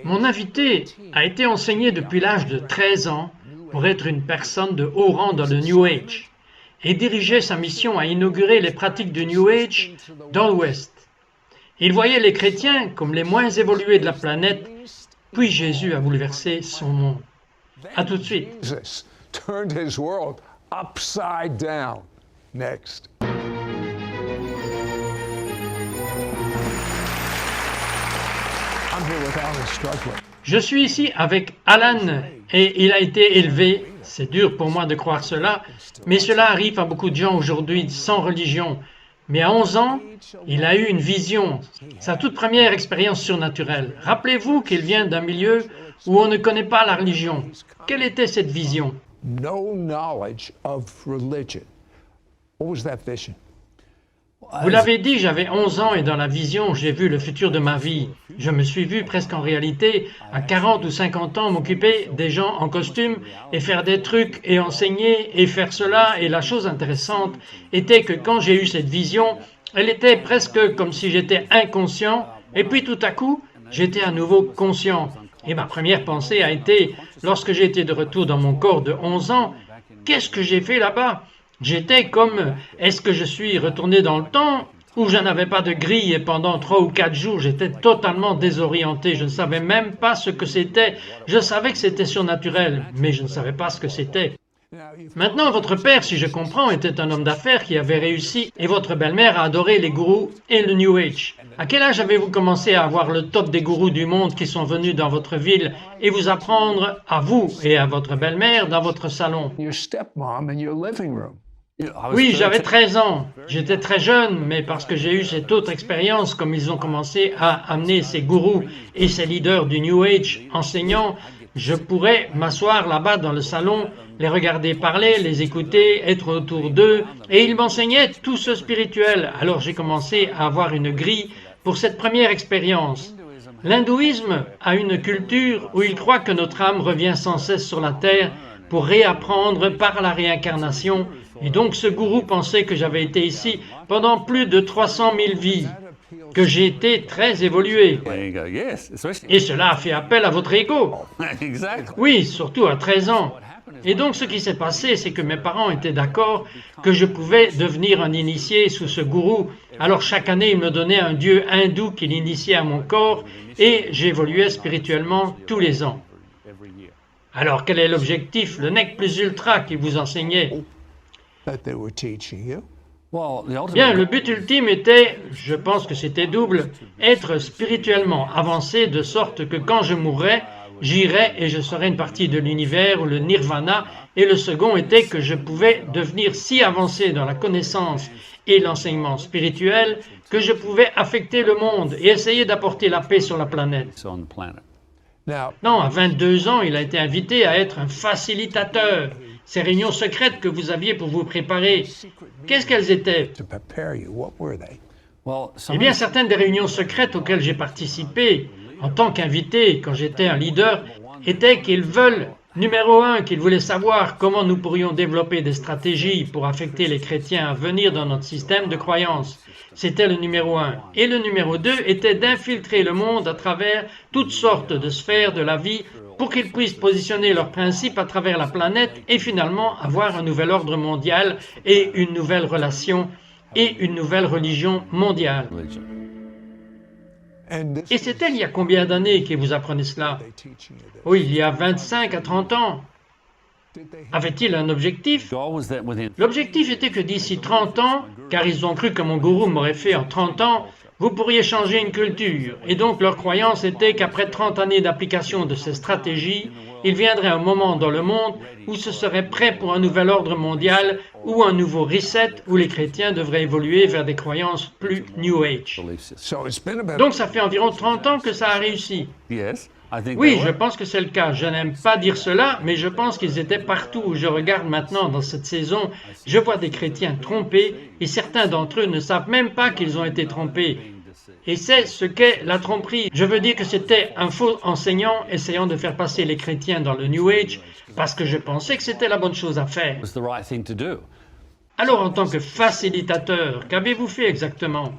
Mon invité a été enseigné depuis l'âge de 13 ans pour être une personne de haut rang dans le New Age et dirigeait sa mission à inaugurer les pratiques du New Age dans l'Ouest. Il voyait les chrétiens comme les moins évolués de la planète, puis Jésus a bouleversé son monde. À tout de suite. Jesus turned his world upside down. Next. I'm here with Alan Struckland. Je suis ici avec Alan et il a été élevé, c'est dur pour moi de croire cela, mais cela arrive à beaucoup de gens aujourd'hui sans religion. Mais à 11 ans, il a eu une vision, sa toute première expérience surnaturelle. Rappelez-vous qu'il vient d'un milieu où on ne connaît pas la religion. Quelle était cette vision? No knowledge of religion. What was that vision? Vous l'avez dit, j'avais 11 ans et dans la vision, j'ai vu le futur de ma vie. Je me suis vu presque en réalité, à 40 ou 50 ans, m'occuper des gens en costume et faire des trucs et enseigner et faire cela. Et la chose intéressante était que quand j'ai eu cette vision, elle était presque comme si j'étais inconscient et puis tout à coup, j'étais à nouveau conscient. Et ma première pensée a été, lorsque j'ai été de retour dans mon corps de 11 ans, qu'est-ce que j'ai fait là-bas? J'étais comme, est-ce que je suis retourné dans le temps ou je n'avais pas de grille et pendant 3 ou 4 jours, j'étais totalement désorienté. Je ne savais même pas ce que c'était. Je savais que c'était surnaturel, mais je ne savais pas ce que c'était. Maintenant, votre père, si je comprends, était un homme d'affaires qui avait réussi et votre belle-mère a adoré les gourous et le New Age. À quel âge avez-vous commencé à avoir le top des gourous du monde qui sont venus dans votre ville et vous apprendre à vous et à votre belle-mère dans votre salon? Your stepmom in your living room. Oui, j'avais 13 ans. J'étais très jeune, mais parce que j'ai eu cette autre expérience, comme ils ont commencé à amener ces gourous et ces leaders du New Age enseignants, je pourrais m'asseoir là-bas dans le salon, les regarder parler, les écouter, être autour d'eux, et ils m'enseignaient tout ce spirituel. Alors j'ai commencé à avoir une grille pour cette première expérience. L'hindouisme a une culture où il croit que notre âme revient sans cesse sur la terre pour réapprendre par la réincarnation. Et donc ce gourou pensait que j'avais été ici pendant plus de 300 000 vies, que j'ai été très évolué. Et cela a fait appel à votre ego. Oui, surtout à 13 ans. Et donc ce qui s'est passé, c'est que mes parents étaient d'accord que je pouvais devenir un initié sous ce gourou. Alors chaque année, il me donnait un dieu hindou qu'il initiait à mon corps et j'évoluais spirituellement tous les ans. Alors quel est l'objectif, le nec plus ultra qui vous enseignait? That they were teaching you. Bien, le but ultime était, je pense que c'était double, être spirituellement avancé de sorte que quand je mourrais, j'irais et je serais une partie de l'univers ou le nirvana. Et le second était que je pouvais devenir si avancé dans la connaissance et l'enseignement spirituel que je pouvais affecter le monde et essayer d'apporter la paix sur la planète. Now, Non, à 22 ans, il a été invité à être un facilitateur. Ces réunions secrètes que vous aviez pour vous préparer, qu'est-ce qu'elles étaient? to prepare you, what were they? Eh bien, certaines des réunions secrètes auxquelles j'ai participé en tant qu'invité, quand j'étais un leader, étaient qu'ils veulent, numéro 1, qu'ils voulaient savoir comment nous pourrions développer des stratégies pour affecter les chrétiens à venir dans notre système de croyance. C'était le numéro 1. Et le numéro 2 était d'infiltrer le monde à travers toutes sortes de sphères de la vie pour qu'ils puissent positionner leurs principes à travers la planète et finalement avoir un nouvel ordre mondial et une nouvelle relation et une nouvelle religion mondiale. And this Et c'était il y a combien d'années que vous apprenez cela? they teaching you this. Oui, il y a 25 à 30 ans. Did they Avait-il un objectif? L'objectif était que d'ici 30 ans, car ils ont cru que mon gourou m'aurait fait en 30 ans, vous pourriez changer une culture. Et donc leur croyance était qu'après 30 années d'application de ces stratégies, il viendrait un moment dans le monde où ce serait prêt pour un nouvel ordre mondial ou un nouveau reset où les chrétiens devraient évoluer vers des croyances plus New Age. So it's been about Donc ça fait environ 30 ans que ça a réussi. Oui, je pense que c'est le cas. Je n'aime pas dire cela, mais je pense qu'ils étaient partout où je regarde maintenant dans cette saison. Je vois des chrétiens trompés et certains d'entre eux ne savent même pas qu'ils ont été trompés. Et c'est ce qu'est la tromperie. Je veux dire que c'était un faux enseignant essayant de faire passer les chrétiens dans le New Age parce que je pensais que c'était la bonne chose à faire. Alors en tant que facilitateur, qu'avez-vous fait exactement?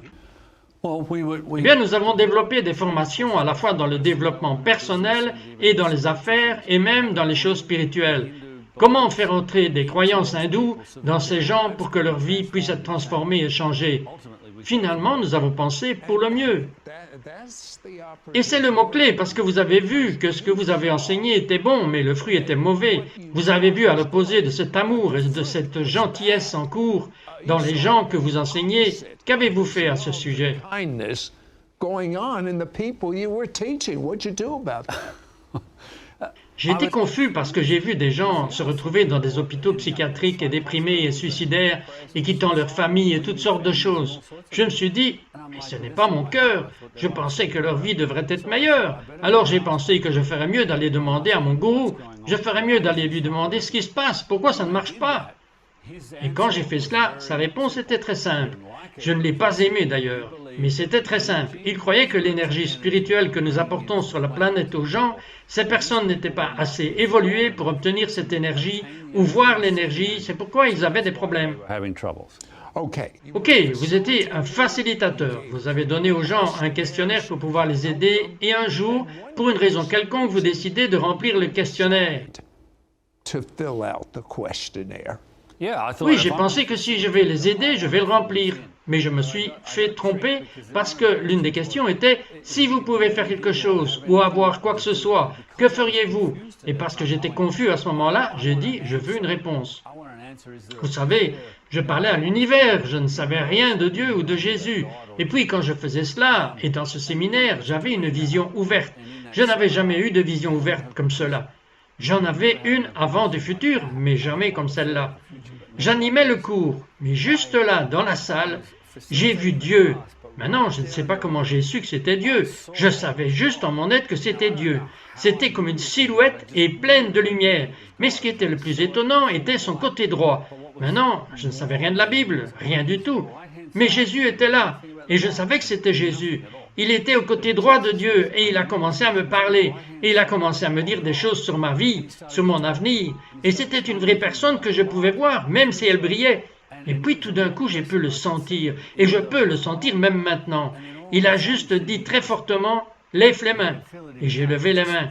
Eh bien, nous avons développé des formations à la fois dans le développement personnel et dans les affaires et même dans les choses spirituelles. Comment faire entrer des croyances hindoues dans ces gens pour que leur vie puisse être transformée et changée? Finalement, nous avons pensé pour le mieux. Et c'est le mot-clé, parce que vous avez vu que ce que vous avez enseigné était bon, mais le fruit était mauvais. Vous avez vu à l'opposé de cet amour et de cette gentillesse en cours dans les gens que vous enseignez. Qu'avez-vous fait à ce sujet? Kindness going on in the people you were teaching. What'd you do about that? J'ai été confus parce que j'ai vu des gens se retrouver dans des hôpitaux psychiatriques et déprimés et suicidaires et quittant leur famille et toutes sortes de choses. Je me suis dit, mais ce n'est pas mon cœur. Je pensais que leur vie devrait être meilleure. Alors j'ai pensé que je ferais mieux d'aller demander à mon gourou. Je ferais mieux d'aller lui demander ce qui se passe, pourquoi ça ne marche pas. Et quand j'ai fait cela, sa réponse était très simple. Je ne l'ai pas aimé d'ailleurs, mais c'était très simple. Il croyait que l'énergie spirituelle que nous apportons sur la planète aux gens, ces personnes n'étaient pas assez évoluées pour obtenir cette énergie ou voir l'énergie, c'est pourquoi ils avaient des problèmes. Ok, vous étiez un facilitateur. Vous avez donné aux gens un questionnaire pour pouvoir les aider et un jour, pour une raison quelconque, vous décidez de remplir le questionnaire. To fill out the questionnaire. Oui, j'ai pensé que si je vais les aider, je vais le remplir. Mais je me suis fait tromper parce que l'une des questions était « Si vous pouvez faire quelque chose ou avoir quoi que ce soit, que feriez-vous » Et parce que j'étais confus à ce moment-là, j'ai dit « Je veux une réponse ». Vous savez, je parlais à l'univers, je ne savais rien de Dieu ou de Jésus. Et puis quand je faisais cela, et dans ce séminaire, j'avais une vision ouverte. Je n'avais jamais eu de vision ouverte comme cela. J'en avais une avant du futur, mais jamais comme celle-là. J'animais le cours, mais juste là, dans la salle, j'ai vu Dieu. Maintenant, je ne sais pas comment j'ai su que c'était Dieu. Je savais juste en mon être que c'était Dieu. C'était comme une silhouette et pleine de lumière. Mais ce qui était le plus étonnant était son côté droit. Maintenant, je ne savais rien de la Bible, rien du tout. Mais Jésus était là, et je savais que c'était Jésus. Il était au côté droit de Dieu, et il a commencé à me parler, et il a commencé à me dire des choses sur ma vie, sur mon avenir, et c'était une vraie personne que je pouvais voir, même si elle brillait. Et puis tout d'un coup, j'ai pu le sentir, et je peux le sentir même maintenant. Il a juste dit très fortement, « Lève les mains », et j'ai levé les mains.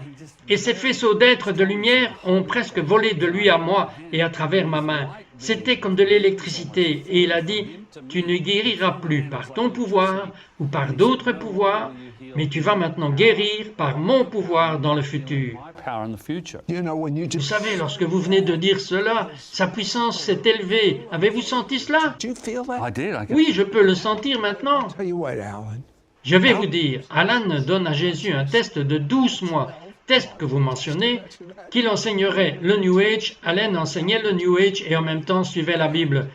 Et ces faisceaux d'êtres de lumière ont presque volé de lui à moi et à travers ma main. C'était comme de l'électricité, et il a dit, « Tu ne guériras plus par ton pouvoir ou par d'autres pouvoirs, mais tu vas maintenant guérir par mon pouvoir dans le futur. » Vous savez, lorsque vous venez de dire cela, sa puissance s'est élevée. Avez-vous senti cela? Oui, je peux le sentir maintenant. Je vais vous dire, Alan donne à Jésus un test de 12 mois, test que vous mentionnez, qu'il enseignerait le New Age. Alan enseignait le New Age et en même temps suivait la Bible.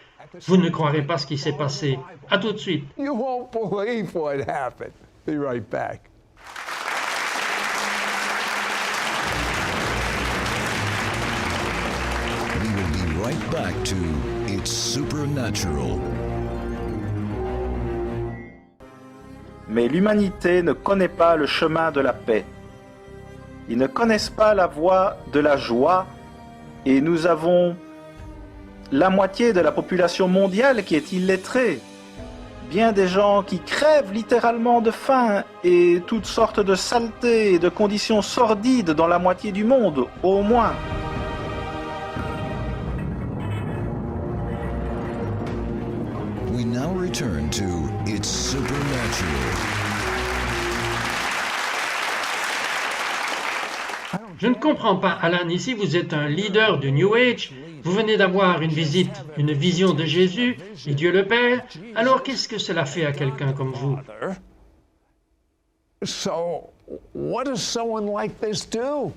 Vous ne croirez pas ce qui s'est passé. À tout de suite. You won't believe what happened. Be right back. We will be right back to It's Supernatural. Mais l'humanité ne connaît pas le chemin de la paix. Ils ne connaissent pas la voie de la joie et nous avons la moitié de la population mondiale qui est illettrée. Bien des gens qui crèvent littéralement de faim et toutes sortes de saletés et de conditions sordides dans la moitié du monde, au moins. We now return to It's Supernatural. Je ne comprends pas, Alan, ici vous êtes un leader du New Age, vous venez d'avoir une vision de Jésus et Dieu le Père, alors qu'est-ce que cela fait à quelqu'un comme vous? So, what does someone like this do?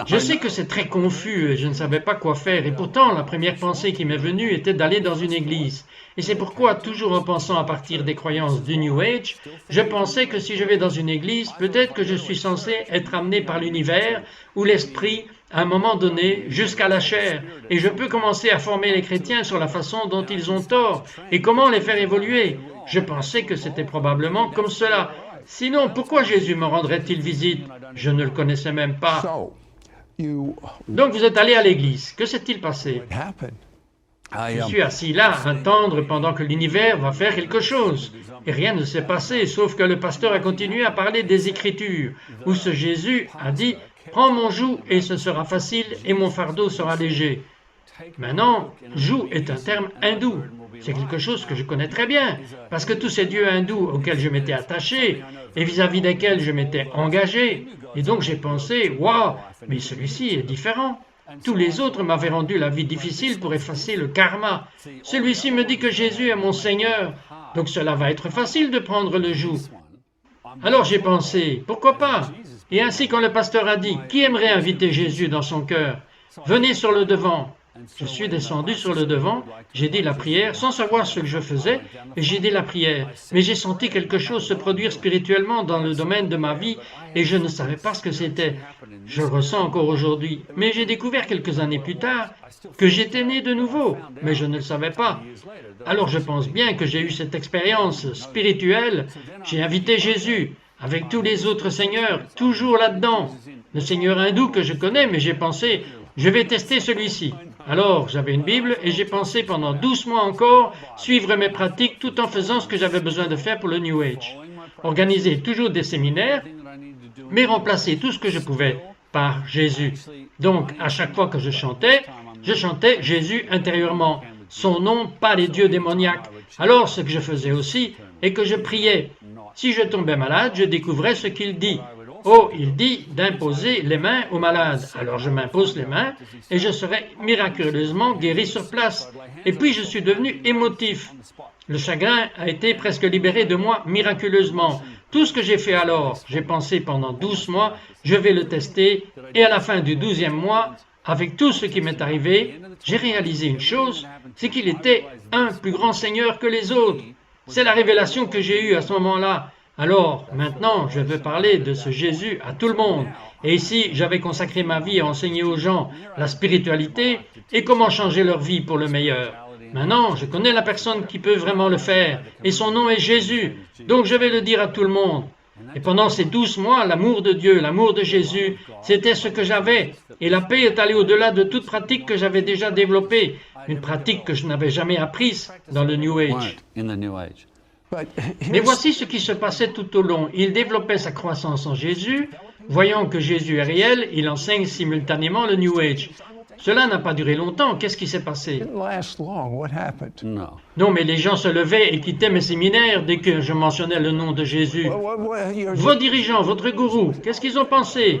Je sais que c'est très confus et je ne savais pas quoi faire, et pourtant la première pensée qui m'est venue était d'aller dans une église. Et c'est pourquoi, toujours en pensant à partir des croyances du New Age, je pensais que si je vais dans une église, peut-être que je suis censé être amené par l'univers ou l'esprit à un moment donné jusqu'à la chair, et je peux commencer à former les chrétiens sur la façon dont ils ont tort et comment les faire évoluer. Je pensais que c'était probablement comme cela. Sinon, pourquoi Jésus me rendrait-il visite? Je ne le connaissais même pas. Donc vous êtes allé à l'église. Que s'est-il passé? Je suis assis là à attendre pendant que l'univers va faire quelque chose. Et rien ne s'est passé, sauf que le pasteur a continué à parler des Écritures, où ce Jésus a dit « Prends mon joug et ce sera facile et mon fardeau sera léger ». Maintenant, joug est un terme hindou. C'est quelque chose que je connais très bien, parce que tous ces dieux hindous auxquels je m'étais attaché et vis-à-vis desquels je m'étais engagé, et donc j'ai pensé « Waouh, mais celui-ci est différent ». Tous les autres m'avaient rendu la vie difficile pour effacer le karma. Celui-ci me dit que Jésus est mon Seigneur, donc cela va être facile de prendre le joug. Alors j'ai pensé, pourquoi pas? Et ainsi quand le pasteur a dit, qui aimerait inviter Jésus dans son cœur? Venez sur le devant. Je suis descendu sur le devant, j'ai dit la prière sans savoir ce que je faisais, et j'ai dit la prière. Mais j'ai senti quelque chose se produire spirituellement dans le domaine de ma vie, et je ne savais pas ce que c'était. Je le ressens encore aujourd'hui, mais j'ai découvert quelques années plus tard que j'étais né de nouveau, mais je ne le savais pas. Alors je pense bien que j'ai eu cette expérience spirituelle. J'ai invité Jésus, avec tous les autres seigneurs, toujours là-dedans. Le seigneur hindou que je connais, mais j'ai pensé, je vais tester celui-ci. Alors, j'avais une Bible et j'ai pensé pendant 12 mois encore suivre mes pratiques tout en faisant ce que j'avais besoin de faire pour le New Age. Organiser toujours des séminaires, mais remplacer tout ce que je pouvais par Jésus. Donc, à chaque fois que je chantais Jésus intérieurement. Son nom, pas les dieux démoniaques. Alors, ce que je faisais aussi est que je priais. Si je tombais malade, je découvrais ce qu'il dit. Oh, il dit d'imposer les mains aux malades. Alors je m'impose les mains et je serai miraculeusement guéri sur place. Et puis je suis devenu émotif. Le chagrin a été presque libéré de moi miraculeusement. Tout ce que j'ai fait alors, j'ai pensé pendant 12 mois, je vais le tester. Et à la fin du 12e mois, avec tout ce qui m'est arrivé, j'ai réalisé une chose, c'est qu'il était un plus grand Seigneur que les autres. C'est la révélation que j'ai eue à ce moment-là. Alors, maintenant, je veux parler de ce Jésus à tout le monde. Et ici, j'avais consacré ma vie à enseigner aux gens la spiritualité et comment changer leur vie pour le meilleur. Maintenant, je connais la personne qui peut vraiment le faire, et son nom est Jésus. Donc, je vais le dire à tout le monde. Et pendant ces 12 mois, l'amour de Dieu, l'amour de Jésus, c'était ce que j'avais. Et la paix est allée au-delà de toute pratique que j'avais déjà développée. Une pratique que je n'avais jamais apprise dans le New Age. Mais voici ce qui se passait tout au long. Il développait sa croissance en Jésus. Voyant que Jésus est réel, il enseigne simultanément le New Age. Cela n'a pas duré longtemps. Qu'est-ce qui s'est passé? Non, mais les gens se levaient et quittaient mes séminaires dès que je mentionnais le nom de Jésus. Vos dirigeants, votre gourou, qu'est-ce qu'ils ont pensé?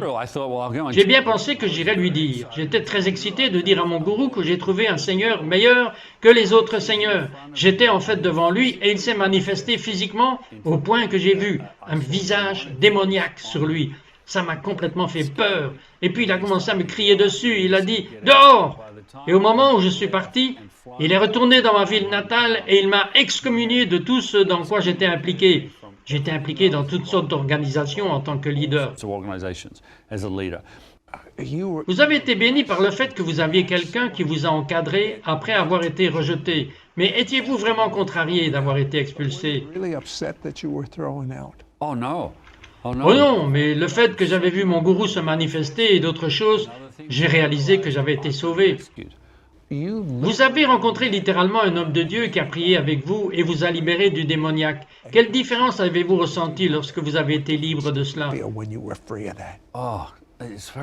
J'ai bien pensé que j'irais lui dire. J'étais très excité de dire à mon gourou que j'ai trouvé un seigneur meilleur que les autres seigneurs. J'étais en fait devant lui et il s'est manifesté physiquement au point que j'ai vu un visage démoniaque sur lui. Ça m'a complètement fait peur. Et puis il a commencé à me crier dessus. Il a dit « Dehors !» Et au moment où je suis parti, il est retourné dans ma ville natale et il m'a excommunié de tout ce dans quoi j'étais impliqué. J'étais impliqué dans toutes sortes d'organisations en tant que leader. Vous avez été béni par le fait que vous aviez quelqu'un qui vous a encadré après avoir été rejeté. Mais étiez-vous vraiment contrarié d'avoir été expulsé? Oh non! Oh non, mais le fait que j'avais vu mon gourou se manifester et d'autres choses, j'ai réalisé que j'avais été sauvé. Vous avez rencontré littéralement un homme de Dieu qui a prié avec vous et vous a libéré du démoniaque. Quelle différence avez-vous ressenti lorsque vous avez été libre de cela? Oh,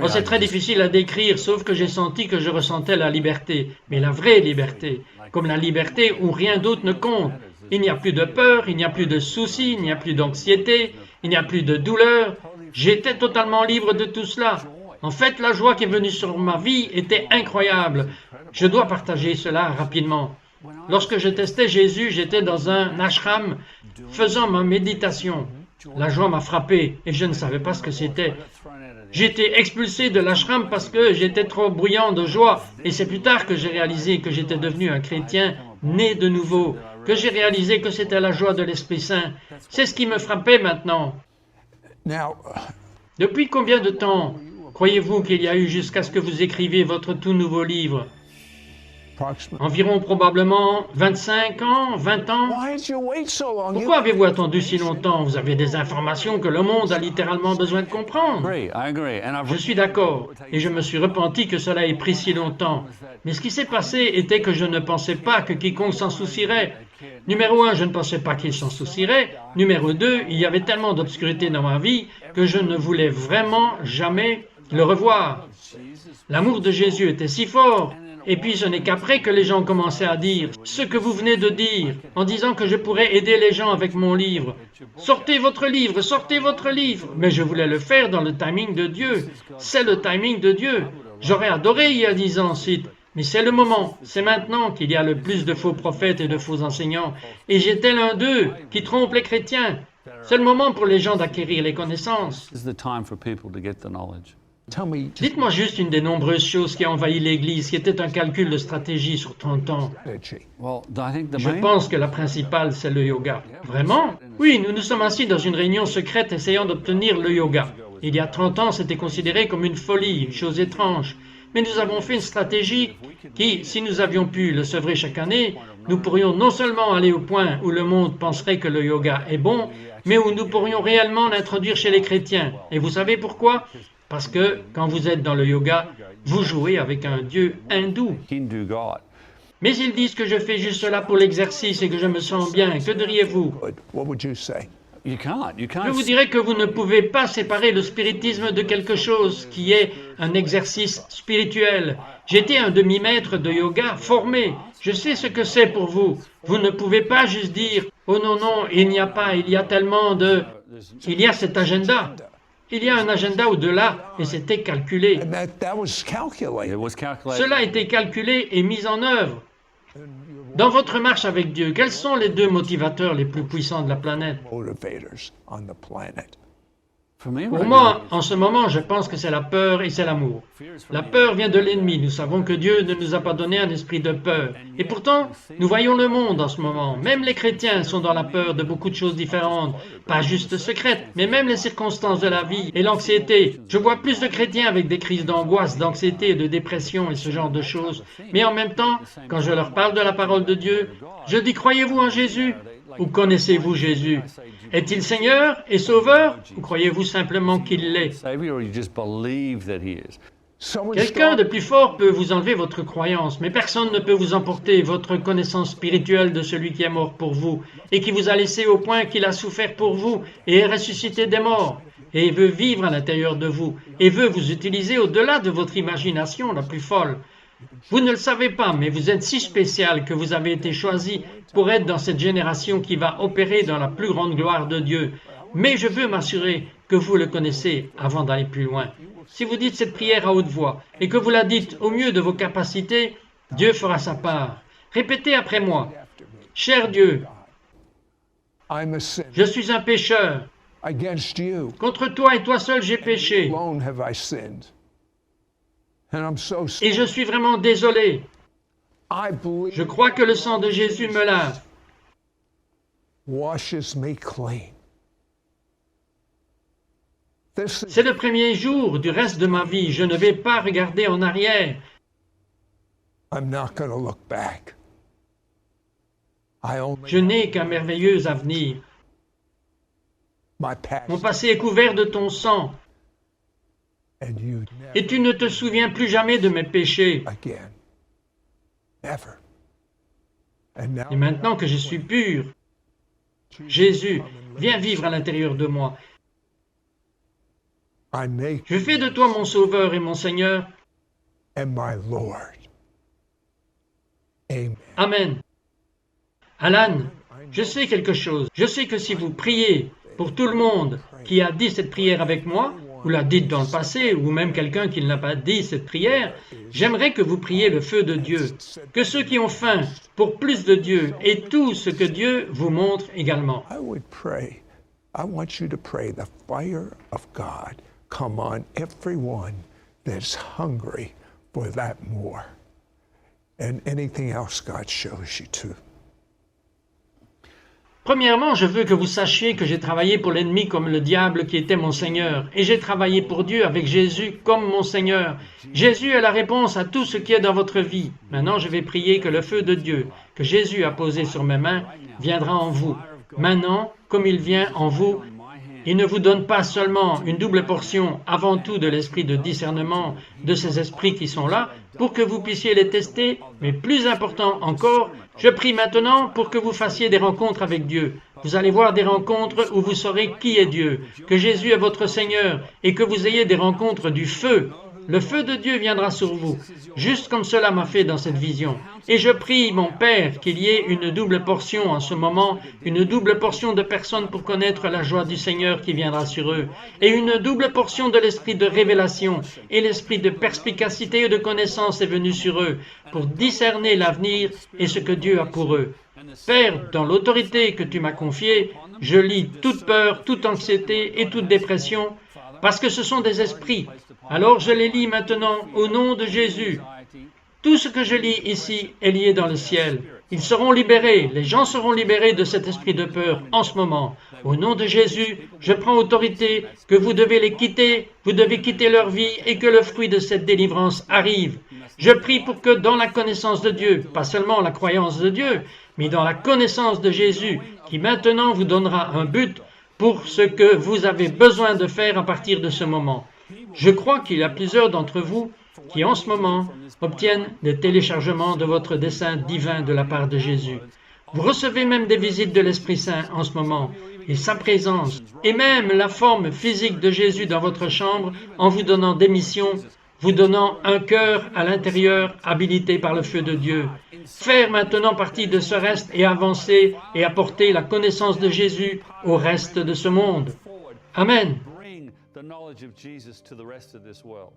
c'est très difficile à décrire, sauf que j'ai senti que je ressentais la liberté, mais la vraie liberté, comme la liberté où rien d'autre ne compte. Il n'y a plus de peur, il n'y a plus de soucis, il n'y a plus d'anxiété, il n'y a plus de douleur. J'étais totalement libre de tout cela. En fait, la joie qui est venue sur ma vie était incroyable. Je dois partager cela rapidement. Lorsque je testais Jésus, j'étais dans un ashram faisant ma méditation. La joie m'a frappé et je ne savais pas ce que c'était. J'étais expulsé de l'ashram parce que j'étais trop bruyant de joie. Et c'est plus tard que j'ai réalisé que j'étais devenu un chrétien né de nouveau, que j'ai réalisé que c'était la joie de l'Esprit Saint. C'est ce qui me frappait maintenant. Depuis combien de temps croyez-vous qu'il y a eu jusqu'à ce que vous écriviez votre tout nouveau livre? Approximately. Environ probablement 25 ans, 20 ans. Why did you wait so long? Pourquoi avez-vous attendu si longtemps? Vous avez des informations que le monde a littéralement besoin de comprendre. I agree. And Je suis d'accord, et je me suis repenti que cela ait pris si longtemps. Mais ce qui s'est passé était que je ne pensais pas que quiconque s'en soucierait. Numéro 1, je ne pensais pas qu'il s'en soucierait. Numéro 2, il y avait tellement d'obscurité dans ma vie que je ne voulais vraiment jamais le revoir. L'amour de Jésus était si fort. Et puis ce n'est qu'après que les gens commençaient à dire ce que vous venez de dire, en disant que je pourrais aider les gens avec mon livre. Sortez votre livre, sortez votre livre. Mais je voulais le faire dans le timing de Dieu. C'est le timing de Dieu. J'aurais adoré il y a 10 ans, Sid. Mais c'est le moment, c'est maintenant qu'il y a le plus de faux prophètes et de faux enseignants. Et j'étais l'un d'eux qui trompe les chrétiens. C'est le moment pour les gens d'acquérir les connaissances. this is the time for people to get the knowledge. Tell me, Dites-moi juste une des nombreuses choses qui a envahi l'Église, qui était un calcul de stratégie sur 30 ans. Reggie. Well, I think the Je main pense que la principale, c'est le yoga. Vraiment? Oui, nous nous sommes assis dans une réunion secrète essayant d'obtenir le yoga. Il y a 30 ans, c'était considéré comme une folie, une chose étrange. Mais nous avons fait une stratégie qui, si nous avions pu le sevrer chaque année, nous pourrions non seulement aller au point où le monde penserait que le yoga est bon, mais où nous pourrions réellement l'introduire chez les chrétiens. Et vous savez pourquoi? Parce que quand vous êtes dans le yoga, vous jouez avec un dieu hindou. Hindu God. Mais ils disent que je fais juste cela pour l'exercice et que je me sens bien. Que diriez-vous? Good. What would you say? You can't. You can't. Je vous dirais que vous ne pouvez pas séparer le spiritisme de quelque chose qui est un exercice spirituel. J'étais un demi-maître de yoga formé. Je sais ce que c'est pour vous. Vous ne pouvez pas juste dire « Oh non, non, il n'y a pas, il y a tellement de... » Il y a cet agenda. Il y a un agenda au-delà et c'était calculé. And that was calculated. It was calculated. Cela a été calculé et mis en œuvre. Dans votre marche avec Dieu, quels sont les 2 motivateurs les plus puissants de la planète? Motivators on the planet. For me, Pour right moi, en ce moment, je pense que c'est la peur et c'est l'amour. La peur vient de l'ennemi. Nous savons que Dieu ne nous a pas donné un esprit de peur. Et pourtant, nous voyons le monde en ce moment. Même les chrétiens sont dans la peur de beaucoup de choses différentes. Pas juste secrètes, mais même les circonstances de la vie et l'anxiété. Je vois plus de chrétiens avec des crises d'angoisse, d'anxiété, de dépression et ce genre de choses. Mais en même temps, quand je leur parle de la parole de Dieu, je dis, croyez-vous en Jésus? Ou connaissez-vous Jésus? Est-il Seigneur et Sauveur? Ou croyez-vous simplement qu'il l'est? Savior, or you just believe that He is. Someone Quelqu'un de plus fort peut vous enlever votre croyance, mais personne ne peut vous emporter votre connaissance spirituelle de celui qui est mort pour vous et qui vous a laissé au point qu'il a souffert pour vous et est ressuscité des morts et veut vivre à l'intérieur de vous et veut vous utiliser au-delà de votre imagination la plus folle. Vous ne le savez pas, mais vous êtes si spécial que vous avez été choisi pour être dans cette génération qui va opérer dans la plus grande gloire de Dieu. Mais je veux m'assurer que vous le connaissez avant d'aller plus loin. Si vous dites cette prière à haute voix et que vous la dites au mieux de vos capacités, Dieu fera sa part. Répétez après moi. Cher Dieu, I'm a sinner je suis un pécheur. against you. Contre toi et toi seul j'ai péché. Alone have I sinned. And I'm so Et je suis vraiment désolé. I believe Je crois que le sang de Jésus me lave. washes me clean. This is, C'est le premier jour du reste de ma vie. Je ne vais pas regarder en arrière. I'm not going to look back. I only Je n'ai qu'un merveilleux avenir. my Mon past passé est couvert de ton sang. and you Et tu ne te souviens plus jamais de mes péchés. again. Never. And now Et maintenant que je suis pur, Jésus, viens vivre à l'intérieur de moi. I make Je fais de toi mon Sauveur et mon Seigneur. and my Lord. Amen. Amen. Alan, je sais quelque chose. Je sais que si vous priez pour tout le monde qui a dit cette prière avec moi, ou l'a dite dans le passé, ou même quelqu'un qui ne l'a pas dit cette prière, j'aimerais que vous priez le feu de Dieu. Que ceux qui ont faim pour plus de Dieu et tout ce que Dieu vous montre également. I would pray. I want you to pray the fire of God come on everyone that's hungry for that more. And anything else God shows you to. Premièrement, je veux que vous sachiez que j'ai travaillé pour l'ennemi comme le diable qui était mon Seigneur, et j'ai travaillé pour Dieu avec Jésus comme mon Seigneur. Jésus est la réponse à tout ce qui est dans votre vie. Maintenant, je vais prier que le feu de Dieu, que Jésus a posé sur mes mains, viendra en vous. Maintenant, comme il vient en vous, il ne vous donne pas seulement une double portion, avant tout de l'esprit de discernement de ces esprits qui sont là, pour que vous puissiez les tester, mais plus important encore, je prie maintenant pour que vous fassiez des rencontres avec Dieu. Vous allez voir des rencontres où vous saurez qui est Dieu, que Jésus est votre Seigneur, et que vous ayez des rencontres du feu. Le feu de Dieu viendra sur vous, juste comme cela m'a fait dans cette vision. Et je prie, mon Père, qu'il y ait une double portion en ce moment, une double portion de personnes pour connaître la joie du Seigneur qui viendra sur eux, et une double portion de l'esprit de révélation, et l'esprit de perspicacité et de connaissance est venu sur eux, pour discerner l'avenir et ce que Dieu a pour eux. Père, dans l'autorité que tu m'as confiée, je lis toute peur, toute anxiété et toute dépression, parce que ce sont des esprits. Alors je les lis maintenant au nom de Jésus. Tout ce que je lis ici est lié dans le ciel. Ils seront libérés, les gens seront libérés de cet esprit de peur en ce moment. Au nom de Jésus, je prends autorité que vous devez les quitter, vous devez quitter leur vie et que le fruit de cette délivrance arrive. Je prie pour que dans la connaissance de Dieu, pas seulement la croyance de Dieu, mais dans la connaissance de Jésus, qui maintenant vous donnera un but pour ce que vous avez besoin de faire à partir de ce moment. Je crois qu'il y a plusieurs d'entre vous qui en ce moment obtiennent des téléchargements de votre dessein divin de la part de Jésus. Vous recevez même des visites de l'Esprit Saint en ce moment, et sa présence, et même la forme physique de Jésus dans votre chambre en vous donnant des missions, vous donnant un cœur à l'intérieur habilité par le feu de Dieu. Faire maintenant partie de ce reste et avancer et apporter la connaissance de Jésus au reste de ce monde. Amen. Bring the knowledge of Jesus to the rest of this world.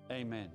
Amen.